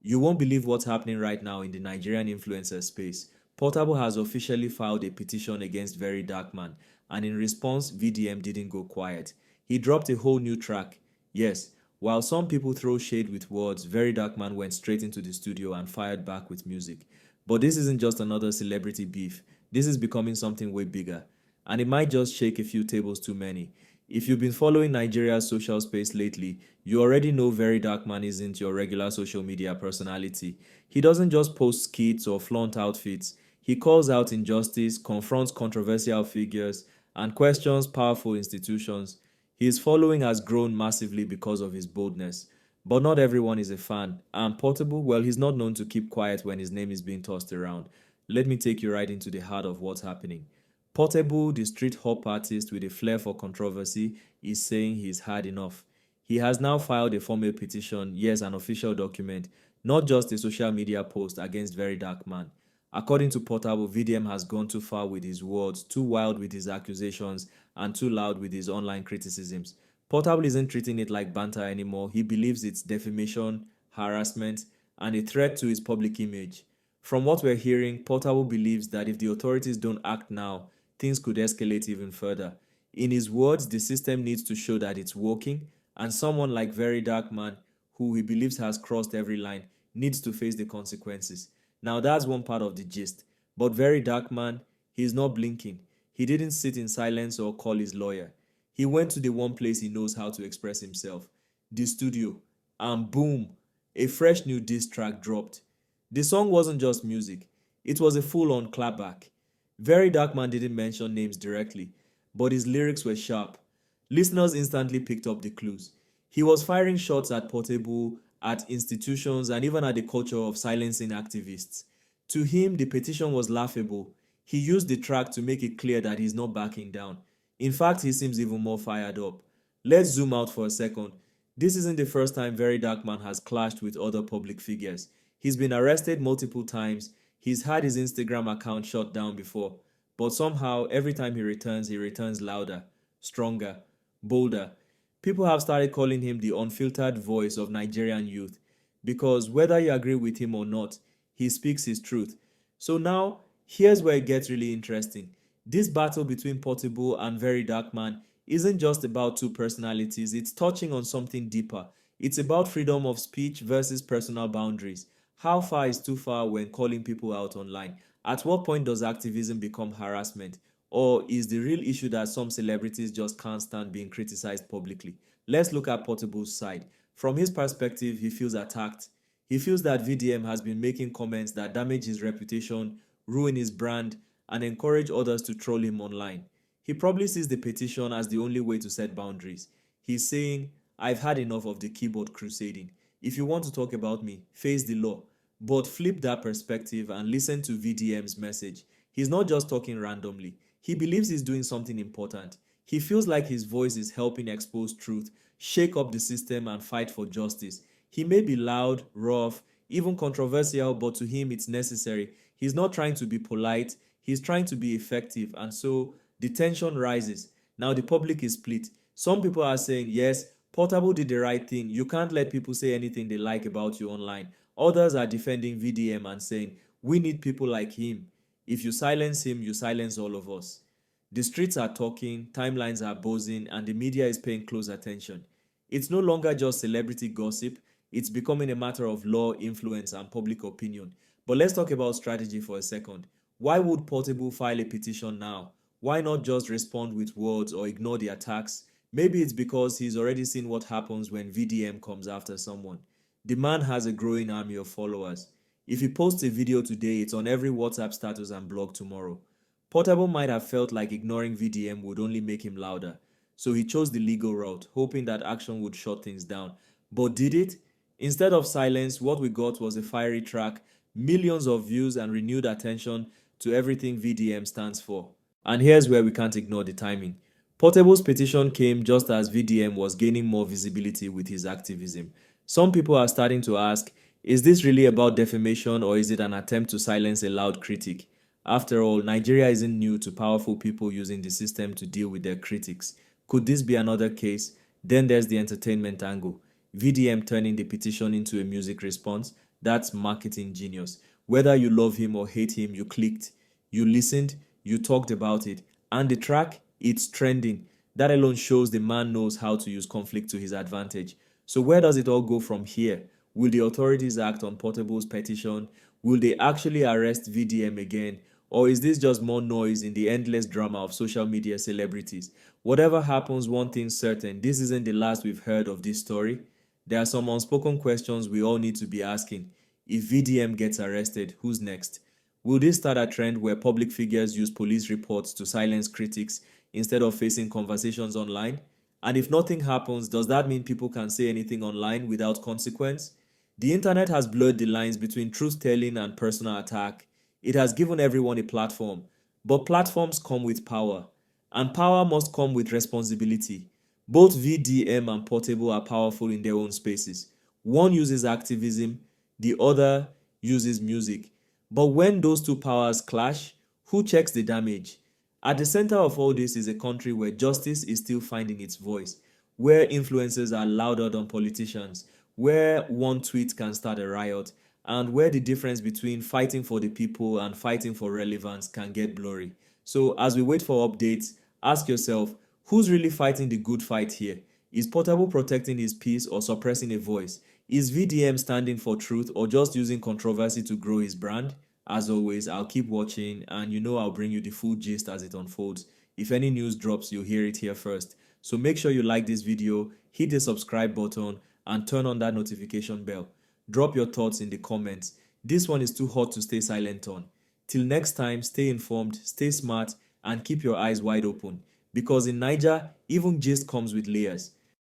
You won't believe what's happening right now in the Nigerian influencer space. Portable has officially filed a petition against Verydarkman, and in response, VDM didn't go quiet. He dropped a whole new track. Yes, while some people throw shade with words, Verydarkman went straight into the studio and fired back with music. But this isn't just another celebrity beef. This is becoming something way bigger. And it might just shake a few tables too many. If you've been following Nigeria's social space lately, you already know Verydarkman isn't your regular social media personality. He doesn't just post skits or flaunt outfits. He calls out injustice, confronts controversial figures, and questions powerful institutions. His following has grown massively because of his boldness. But not everyone is a fan. And Portable, well, he's not known to keep quiet when his name is being tossed around. Let me take you right into the heart of what's happening. Portable, the street hop artist with a flair for controversy, is saying he's had enough. He has now filed a formal petition, yes, an official document, not just a social media post against Verydarkman. According to Portable, VDM has gone too far with his words, too wild with his accusations, and too loud with his online criticisms. Portable isn't treating it like banter anymore. He believes it's defamation, harassment, and a threat to his public image. From what we're hearing, Portable believes that if the authorities don't act now, things could escalate even further. In his words, the system needs to show that it's working, and someone like Verydarkman, who he believes has crossed every line, needs to face the consequences. Now that's one part of the gist. But Verydarkman, he's not blinking. He didn't sit in silence or call his lawyer. He went to the one place he knows how to express himself, the studio, and boom, a fresh new diss track dropped. The song wasn't just music, it was a full-on clapback. Verydarkman didn't mention names directly, but his lyrics were sharp. Listeners instantly picked up the clues. He was firing shots at Portable, at institutions, and even at the culture of silencing activists. To him, the petition was laughable. He used the track to make it clear that he's not backing down. In fact, he seems even more fired up. Let's zoom out for a second. This isn't the first time Verydarkman has clashed with other public figures. He's been arrested multiple times. He's had his Instagram account shut down before. But somehow, every time he returns louder, stronger, bolder. People have started calling him the unfiltered voice of Nigerian youth because whether you agree with him or not, he speaks his truth. So now, here's where it gets really interesting. This battle between Portable and Verydarkman isn't just about two personalities, it's touching on something deeper. It's about freedom of speech versus personal boundaries. How far is too far when calling people out online? At what point does activism become harassment? Or is the real issue that some celebrities just can't stand being criticized publicly? Let's look at Portable's side. From his perspective, he feels attacked. He feels that VDM has been making comments that damage his reputation, ruin his brand, and encourage others to troll him online. He probably sees the petition as the only way to set boundaries. He's saying, I've had enough of the keyboard crusading. If you want to talk about me, face the law. But flip that perspective and listen to VDM's message. He's not just talking randomly. He believes he's doing something important. He feels like his voice is helping expose truth, shake up the system, and fight for justice. He may be loud, rough, even controversial, but to him it's necessary. He's not trying to be polite, he's trying to be effective, and so the tension rises. Now the public is split. Some people are saying, yes, Portable did the right thing. You can't let people say anything they like about you online. Others are defending VDM and saying, we need people like him. If you silence him, you silence all of us. The streets are talking, timelines are buzzing, and the media is paying close attention. It's no longer just celebrity gossip, it's becoming a matter of law, influence, and public opinion. But let's talk about strategy for a second. Why would Portable file a petition now? Why not just respond with words or ignore the attacks? Maybe it's because he's already seen what happens when VDM comes after someone. The man has a growing army of followers. If he posts a video today, it's on every WhatsApp status and blog tomorrow. Portable might have felt like ignoring VDM would only make him louder, so he chose the legal route, hoping that action would shut things down. But did it? Instead of silence, what we got was a fiery track, millions of views, and renewed attention to everything VDM stands for. And here's where we can't ignore the timing. Portable's petition came just as VDM was gaining more visibility with his activism. Some people are starting to ask, is this really about defamation or is it an attempt to silence a loud critic? After all, Nigeria isn't new to powerful people using the system to deal with their critics. Could this be another case? Then there's the entertainment angle. VDM turning the petition into a music response. That's marketing genius. Whether you love him or hate him, you clicked, you listened, you talked about it, and the track, it's trending. That alone shows the man knows how to use conflict to his advantage. So where does it all go from here? Will the authorities act on Portable's petition? Will they actually arrest VDM again? Or is this just more noise in the endless drama of social media celebrities? Whatever happens, one thing's certain, this isn't the last we've heard of this story. There are some unspoken questions we all need to be asking. If VDM gets arrested, who's next? Will this start a trend where public figures use police reports to silence critics instead of facing conversations online? And if nothing happens, does that mean people can say anything online without consequence? The internet has blurred the lines between truth-telling and personal attack. It has given everyone a platform, but platforms come with power, and power must come with responsibility. Both VDM and Portable are powerful in their own spaces. One uses activism, the other uses music. But when those two powers clash, who checks the damage? At the center of all this is a country where justice is still finding its voice, where influencers are louder than politicians, where one tweet can start a riot, and where the difference between fighting for the people and fighting for relevance can get blurry. So as we wait for updates, ask yourself, who's really fighting the good fight here? Is Portable protecting his peace or suppressing a voice? Is VDM standing for truth or just using controversy to grow his brand? As always, I'll keep watching, and I'll bring you the full gist as it unfolds. If any news drops, you'll hear it here first. So make sure you like this video, hit the subscribe button, and turn on that notification bell. Drop your thoughts in the comments. This one is too hot to stay silent on. Till next time, stay informed, stay smart, and keep your eyes wide open. Because in Niger, even gist comes with layers.